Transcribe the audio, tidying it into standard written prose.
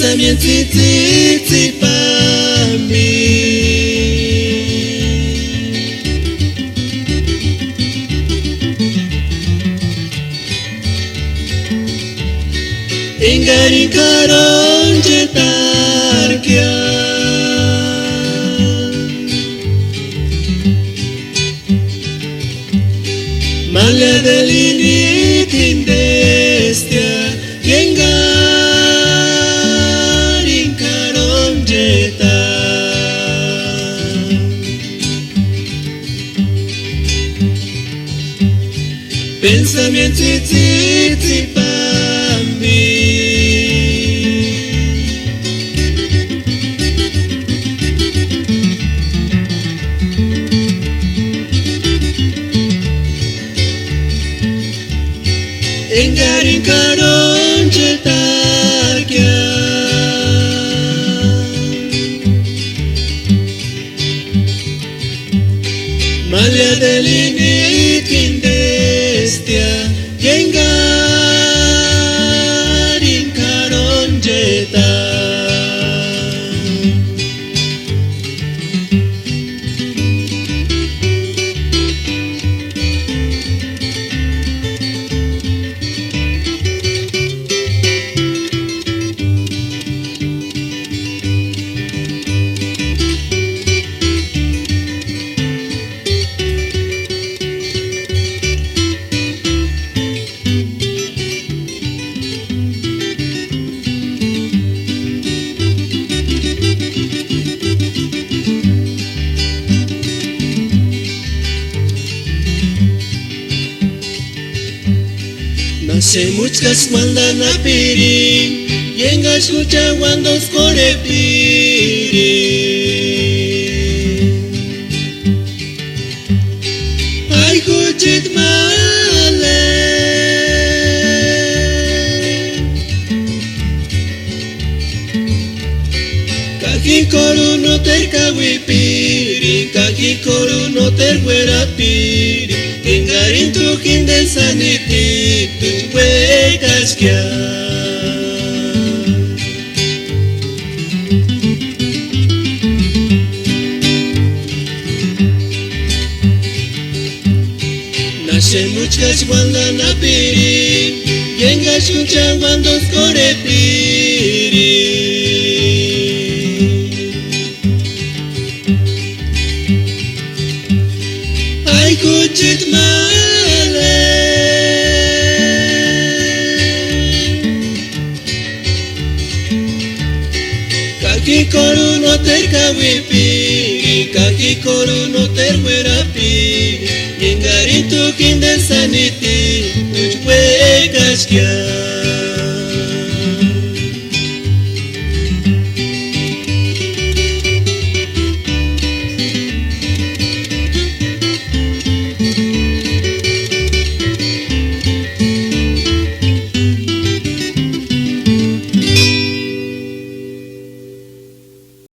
pensamiento titi pambi. Ingari karon jetarkia Malia delini tindestia Ingari karon jetar Pensamiento titi pambi. Engarin karon jetarkia Malia delinit kindestia Engarin karon jetar Hace muchas manda na piring Yenga escucha cuando score piring Ay kuchit male Kaki koru no ter kawi piring Kaki koru no ter guera piring Engarin tu kindesaniti tuwe kaskia Nace muchas cuando na piri Yenga escucha cuando score piri Ay kuchit male Kaki koru no ter kawi piri Kaki koru no ter guera piri Yengarin tu kindesaniti tuwe kaskia